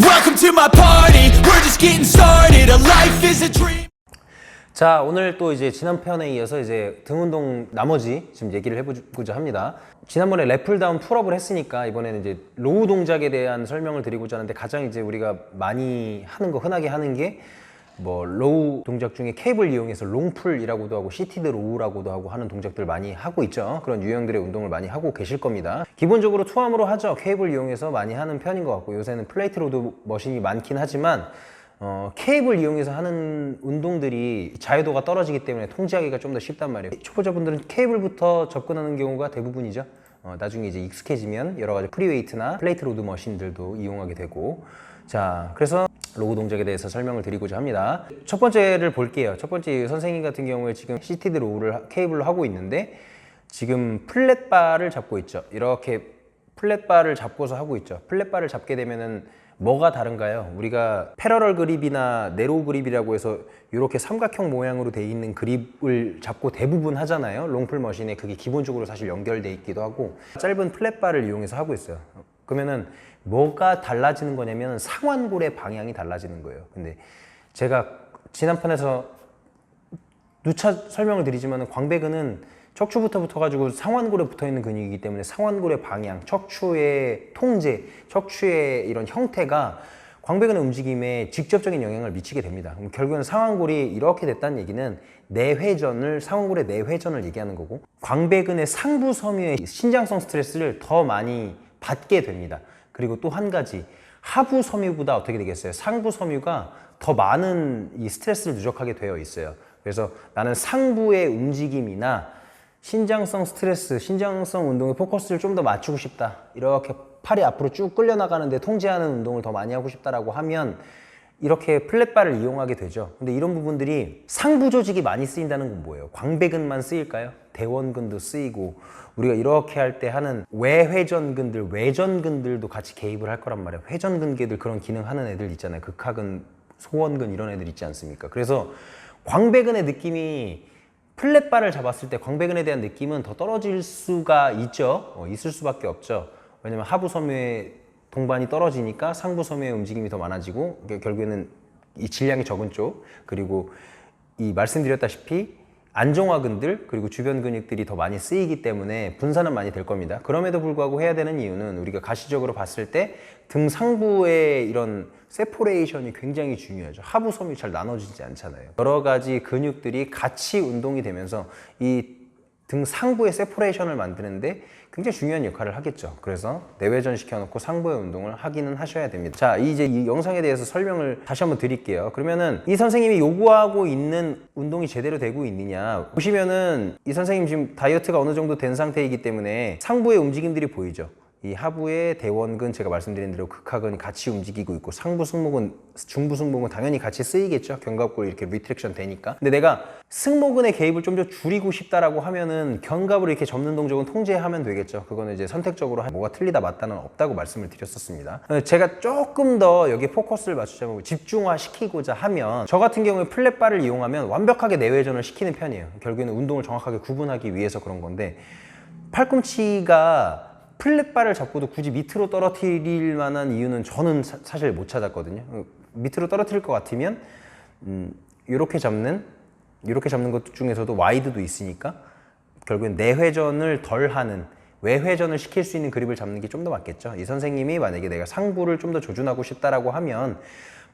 Welcome to my party. We're just getting started. A life is a dream. 자, 오늘 또 이제 지난 편에 이어서 이제 등 운동 나머지 지금 얘기를 해보고자 합니다. 지난번에 랩풀다운 풀업을 했으니까 이번에는 이제 로우 동작에 대한 설명을 드리고자 하는데, 가장 이제 우리가 많이 하는 거, 흔하게 하는 게 뭐 로우 동작 중에 케이블 이용해서 롱풀이라고도 하고 시티드 로우라고도 하고 하는 동작들 많이 하고 있죠. 그런 유형들의 운동을 많이 하고 계실 겁니다. 기본적으로 투암으로 하죠. 케이블 이용해서 많이 하는 편인 것 같고, 요새는 플레이트 로드 머신이 많긴 하지만 케이블 이용해서 하는 운동들이 자유도가 떨어지기 때문에 통제하기가 좀 더 쉽단 말이에요. 초보자분들은 케이블부터 접근하는 경우가 대부분이죠. 나중에 이제 익숙해지면 여러 가지 프리웨이트나 플레이트 로드 머신들도 이용하게 되고. 자, 그래서 로우 동작에 대해서 설명을 드리고자 합니다. 첫 번째를 볼게요. 첫 번째, 선생님 같은 경우에 지금 시티드 로우를 케이블로 하고 있는데, 지금 플랫바를 잡고 있죠. 이렇게 플랫바를 잡고서 하고 있죠. 플랫바를 잡게 되면은 뭐가 다른가요? 우리가 패러럴 그립이나 네로우 그립이라고 해서 이렇게 삼각형 모양으로 돼 있는 그립을 잡고 대부분 하잖아요. 롱풀 머신에 그게 기본적으로 사실 연결돼 있기도 하고, 짧은 플랫바를 이용해서 하고 있어요. 그러면은 뭐가 달라지는 거냐면 상완골의 방향이 달라지는 거예요. 근데 제가 지난 편에서 누차 설명을 드리지만, 광배근은 척추부터 붙어가지고 상완골에 붙어있는 근육이기 때문에 상완골의 방향, 척추의 통제, 척추의 이런 형태가 광배근의 움직임에 직접적인 영향을 미치게 됩니다. 그럼 결국은 상완골이 이렇게 됐다는 얘기는 내회전을, 상완골의 내회전을 얘기하는 거고, 광배근의 상부 섬유의 신장성 스트레스를 더 많이 받게 됩니다. 그리고 또 한 가지, 하부 섬유보다 어떻게 되겠어요? 상부 섬유가 더 많은 이 스트레스를 누적하게 되어 있어요. 그래서 나는 상부의 움직임이나 신장성 스트레스, 신장성 운동에 포커스를 좀 더 맞추고 싶다, 이렇게 팔이 앞으로 쭉 끌려나가는데 통제하는 운동을 더 많이 하고 싶다라고 하면 이렇게 플랫바를 이용하게 되죠. 근데 이런 부분들이 상부 조직이 많이 쓰인다는 건 뭐예요? 광배근만 쓰일까요? 대원근도 쓰이고, 우리가 이렇게 할 때 하는 외회전근들, 외전근들도 같이 개입을 할 거란 말이에요. 회전근개들, 그런 기능하는 애들 있잖아요. 극하근, 소원근, 이런 애들 있지 않습니까? 그래서 광배근의 느낌이, 플랫바를 잡았을 때 광배근에 대한 느낌은 더 떨어질 수가 있죠. 있을 수밖에 없죠. 왜냐면 하부 섬유의 동반이 떨어지니까 상부 섬유의 움직임이 더 많아지고, 결국에는 이 질량이 적은 쪽, 그리고 이 말씀드렸다시피 안정화근들, 그리고 주변 근육들이 더 많이 쓰이기 때문에 분산은 많이 될 겁니다. 그럼에도 불구하고 해야 되는 이유는, 우리가 가시적으로 봤을 때 등 상부의 이런 세포레이션이 굉장히 중요하죠. 하부 섬유 잘 나눠지지 않잖아요. 여러 가지 근육들이 같이 운동이 되면서 이 등 상부의 세포레이션을 만드는데 굉장히 중요한 역할을 하겠죠. 그래서 내외전 시켜놓고 상부의 운동을 하기는 하셔야 됩니다. 자, 이제 이 영상에 대해서 설명을 다시 한번 드릴게요. 그러면은 이 선생님이 요구하고 있는 운동이 제대로 되고 있느냐 보시면은, 이 선생님 지금 다이어트가 어느 정도 된 상태이기 때문에 상부의 움직임들이 보이죠. 이 하부의 대원근, 제가 말씀드린 대로 극하근이 같이 움직이고 있고, 상부 승모근, 중부 승모근 당연히 같이 쓰이겠죠. 견갑골 이렇게 리트랙션 되니까. 근데 내가 승모근의 개입을 좀 더 줄이고 싶다라고 하면은 견갑을 이렇게 접는 동작은 통제하면 되겠죠. 그거는 이제 선택적으로 뭐가 틀리다 맞다는 없다고 말씀을 드렸었습니다. 제가 조금 더 여기 포커스를 맞추자면, 집중화 시키고자 하면, 저 같은 경우에 플랫바를 이용하면 완벽하게 내외전을 시키는 편이에요. 결국에는 운동을 정확하게 구분하기 위해서 그런 건데, 팔꿈치가 플랫바를 잡고도 굳이 밑으로 떨어뜨릴 만한 이유는 저는 사실 못 찾았거든요. 밑으로 떨어뜨릴 것 같으면 이렇게 잡는 것 중에서도 와이드도 있으니까 결국엔 내회전을 덜 하는, 외회전을 시킬 수 있는 그립을 잡는 게 좀 더 맞겠죠. 이 선생님이 만약에 내가 상부를 좀 더 조준하고 싶다라고 하면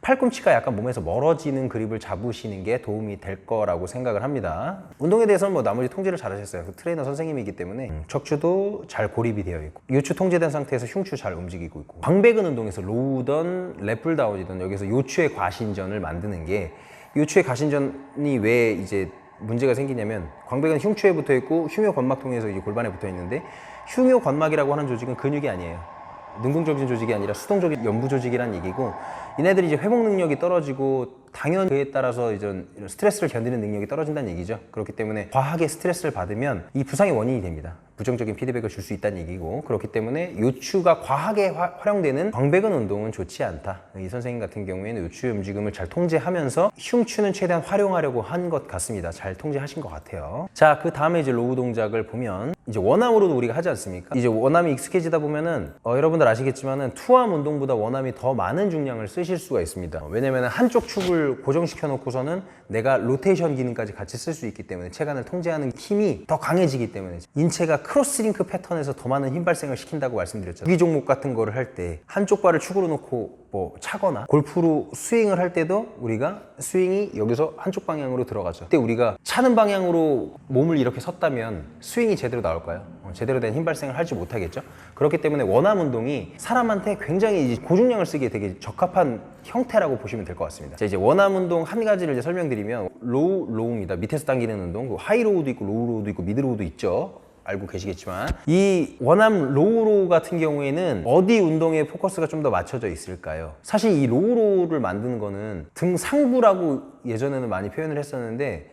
팔꿈치가 약간 몸에서 멀어지는 그립을 잡으시는 게 도움이 될 거라고 생각을 합니다. 운동에 대해서는 뭐 나머지 통제를 잘 하셨어요. 트레이너 선생님이기 때문에 척추도 잘 고립이 되어 있고, 요추 통제된 상태에서 흉추 잘 움직이고 있고, 광배근 운동에서 로우든 랩풀다운이든 여기서 요추의 과신전을 만드는 게, 요추의 과신전이 왜 이제 문제가 생기냐면, 광배근 흉추에 붙어 있고 흉요관막통에서 이제 골반에 붙어 있는데, 흉요관막이라고 하는 조직은 근육이 아니에요. 능동적인 조직이 아니라 수동적인 연부 조직이란 얘기고, 얘네들이 이제 회복 능력이 떨어지고, 당연 그에 따라서 이런 스트레스를 견디는 능력이 떨어진다는 얘기죠. 그렇기 때문에 과하게 스트레스를 받으면 이 부상의 원인이 됩니다. 부정적인 피드백을 줄 수 있다는 얘기고, 그렇기 때문에 요추가 과하게 활용되는 광배근 운동은 좋지 않다. 이 선생님 같은 경우에는 요추의 움직임을 잘 통제하면서 흉추는 최대한 활용하려고 한 것 같습니다. 잘 통제하신 것 같아요. 자, 그 다음에 이제 로우 동작을 보면, 이제 원암으로도 우리가 하지 않습니까? 이제 원암이 익숙해지다 보면은 여러분들 아시겠지만은 투암 운동보다 원암이 더 많은 중량을 쓰실 수가 있습니다. 왜냐면은 한쪽 축을 고정시켜 놓고서는 내가 로테이션 기능까지 같이 쓸 수 있기 때문에 체간을 통제하는 힘이 더 강해지기 때문에 인체가 크로스링크 패턴에서 더 많은 힘 발생을 시킨다고 말씀드렸죠. 구기 종목 같은 거를 할 때 한쪽 발을 축으로 놓고 뭐 차거나 골프로 스윙을 할 때도 우리가 스윙이 여기서 한쪽 방향으로 들어가죠. 그때 우리가 차는 방향으로 몸을 이렇게 섰다면 스윙이 제대로 나올까요? 제대로 된 힘 발생을 하지 못하겠죠. 그렇기 때문에 원암 운동이 사람한테 굉장히 고중량을 쓰기에 되게 적합한 형태라고 보시면 될 것 같습니다. 자, 이제 원암 운동 한 가지를 이제 설명드리면 로우입니다. 밑에서 당기는 운동, 하이 로우도 있고 로우 로우도 있고 미드 로우도 있죠. 알고 계시겠지만 이 원암 로우로 같은 경우에는 어디 운동에 포커스가 좀 더 맞춰져 있을까요? 사실 이 로우로우를 만드는 거는 등 상부라고 예전에는 많이 표현을 했었는데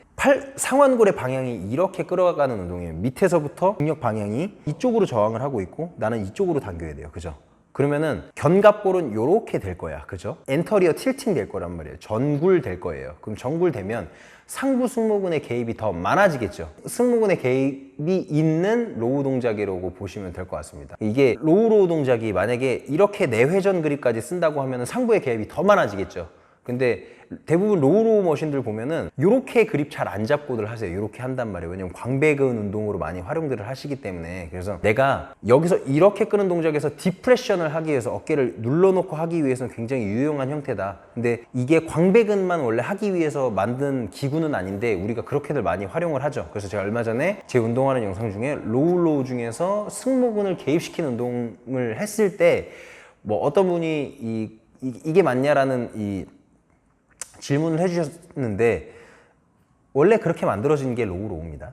상완골의 방향이 이렇게 끌어가는 운동이에요. 밑에서부터 중력 방향이 이쪽으로 저항을 하고 있고 나는 이쪽으로 당겨야 돼요. 그죠? 그러면은 견갑골은 요렇게 될 거야. 그죠? 엔터리어 틸팅 될 거란 말이에요. 전굴 될 거예요. 그럼 전굴 되면 상부 승모근의 개입이 더 많아지겠죠. 승모근의 개입이 있는 로우 동작이라고 보시면 될 것 같습니다. 이게 로우 동작이 만약에 이렇게 내회전 그립까지 쓴다고 하면 상부의 개입이 더 많아지겠죠. 근데 대부분 로우 머신들 보면은 이렇게 그립 잘 안 잡고들 하세요. 이렇게 한단 말이에요. 왜냐면 광배근 운동으로 많이 활용들을 하시기 때문에. 그래서 내가 여기서 이렇게 끄는 동작에서 디프레션을 하기 위해서 어깨를 눌러놓고 하기 위해서는 굉장히 유용한 형태다. 근데 이게 광배근만 원래 하기 위해서 만든 기구는 아닌데 우리가 그렇게들 많이 활용을 하죠. 그래서 제가 얼마 전에 제 운동하는 영상 중에 로우 중에서 승모근을 개입시키는 운동을 했을 때 뭐 어떤 분이 이게 맞냐라는 이 질문을 해주셨는데 원래 그렇게 만들어진 게 로우입니다.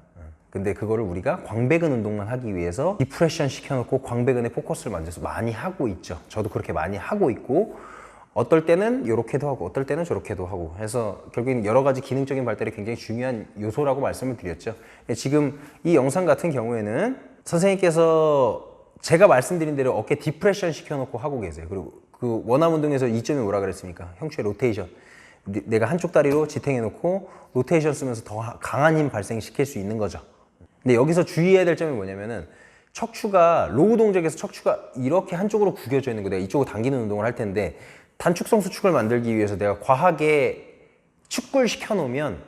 근데 그거를 우리가 광배근 운동만 하기 위해서 디프레션 시켜놓고 광배근에 포커스를 만들어서 많이 하고 있죠. 저도 그렇게 많이 하고 있고 어떨 때는 이렇게도 하고 어떨 때는 저렇게도 하고 해서 결국엔 여러 가지 기능적인 발달이 굉장히 중요한 요소라고 말씀을 드렸죠. 지금 이 영상 같은 경우에는 선생님께서 제가 말씀드린 대로 어깨 디프레션 시켜놓고 하고 계세요. 그리고 그 원암 운동에서 이점이 뭐라 그랬습니까? 형추의 로테이션. 내가 한쪽 다리로 지탱해 놓고 로테이션 쓰면서 더 강한 힘 발생시킬 수 있는 거죠. 근데 여기서 주의해야 될 점이 뭐냐면은 척추가 로우 동작에서 척추가 이렇게 한쪽으로 구겨져 있는 거 내가 이쪽으로 당기는 운동을 할 텐데 단축성 수축을 만들기 위해서 내가 과하게 축을 시켜 놓으면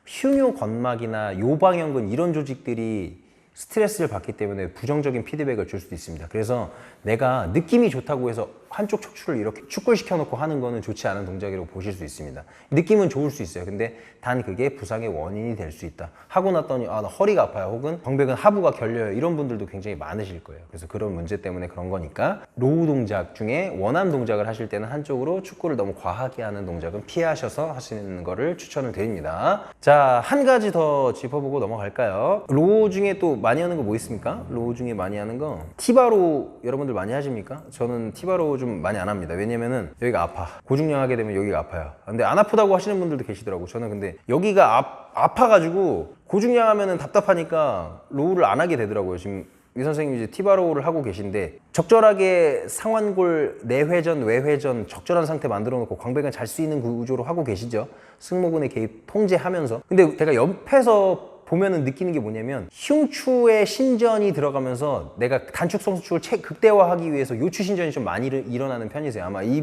흉요 건막이나 요방형근 이런 조직들이 스트레스를 받기 때문에 부정적인 피드백을 줄 수도 있습니다. 그래서 내가 느낌이 좋다고 해서 한쪽 척추를 이렇게 축을 시켜놓고 하는 거는 좋지 않은 동작이라고 보실 수 있습니다. 느낌은 좋을 수 있어요. 근데 단 그게 부상의 원인이 될 수 있다. 하고 났더니 나 허리가 아파요. 혹은 광배근 하부가 결려요. 이런 분들도 굉장히 많으실 거예요. 그래서 그런 문제 때문에 그런 거니까 로우 동작 중에 원암 동작을 하실 때는 한쪽으로 축구를 너무 과하게 하는 동작은 피하셔서 하시는 거를 추천을 드립니다. 자, 한 가지 더 짚어보고 넘어갈까요? 로우 중에 또 많이 하는 거 뭐 있습니까? 로우 중에 많이 하는 거 티바로 여러분들 많이 하십니까? 저는 티바로 좀 많이 안 합니다. 왜냐면은 여기가 아파. 고중량 하게 되면 여기가 아파요. 근데 안 아프다고 하시는 분들도 계시더라고. 저는 근데 여기가 아파가지고 고중량 하면은 답답하니까 로우를 안 하게 되더라고요. 지금 이 선생님이 이제 티바로우를 하고 계신데 적절하게 상완골 내회전, 외회전 적절한 상태 만들어 놓고 광배근 잘 수 있는 구조로 하고 계시죠. 승모근의 개입 통제하면서. 근데 제가 옆에서 보면은 느끼는 게 뭐냐면 흉추의 신전이 들어가면서 내가 단축성 수축을 극대화하기 위해서 요추 신전이 좀 많이 일어나는 편이세요. 아마 이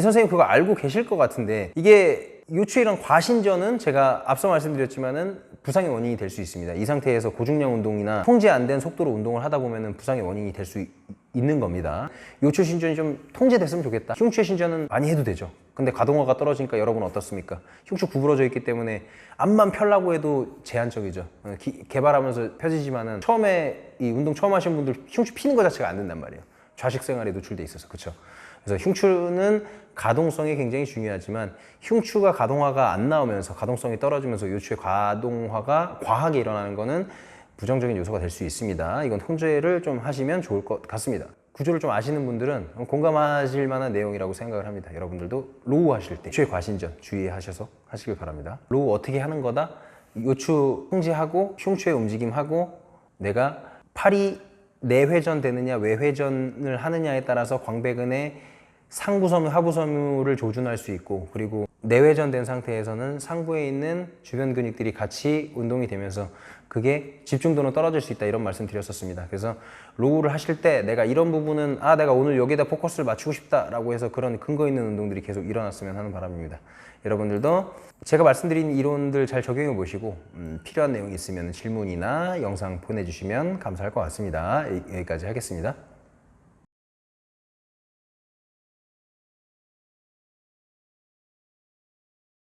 선생님 그거 알고 계실 것 같은데 이게 요추의 이런 과신전은 제가 앞서 말씀드렸지만은 부상의 원인이 될 수 있습니다. 이 상태에서 고중량 운동이나 통제 안 된 속도로 운동을 하다 보면은 부상의 원인이 될 수 있는 겁니다. 요추 신전이 좀 통제됐으면 좋겠다. 흉추의 신전은 많이 해도 되죠. 근데 가동화가 떨어지니까 여러분 어떻습니까? 흉추 구부러져 있기 때문에 앞만 펴려고 해도 제한적이죠. 개발하면서 펴지지만은 처음에 이 운동 처음 하신 분들 흉추 피는 것 자체가 안 된단 말이에요. 좌식 생활에 노출돼 있어서. 그렇죠? 그래서 흉추는 가동성이 굉장히 중요하지만 흉추가 가동화가 안 나오면서 가동성이 떨어지면서 요추의 가동화가 과하게 일어나는 거는 부정적인 요소가 될 수 있습니다. 이건 통제를 좀 하시면 좋을 것 같습니다. 구조를 좀 아시는 분들은 공감하실 만한 내용이라고 생각을 합니다. 여러분들도 로우 하실 때 요추의 과신전 주의하셔서 하시길 바랍니다. 로우 어떻게 하는 거다? 요추 통제하고 흉추의 움직임하고 내가 팔이 내회전 되느냐 외회전을 하느냐에 따라서 광배근의 상부섬유, 하부섬유를 조준할 수 있고 그리고 내외전된 상태에서는 상부에 있는 주변 근육들이 같이 운동이 되면서 그게 집중도는 떨어질 수 있다, 이런 말씀 드렸었습니다. 그래서 로우를 하실 때 내가 이런 부분은 내가 오늘 여기에다 포커스를 맞추고 싶다라고 해서 그런 근거 있는 운동들이 계속 일어났으면 하는 바람입니다. 여러분들도 제가 말씀드린 이론들 잘 적용해 보시고 필요한 내용이 있으면 질문이나 영상 보내주시면 감사할 것 같습니다. 여기까지 하겠습니다.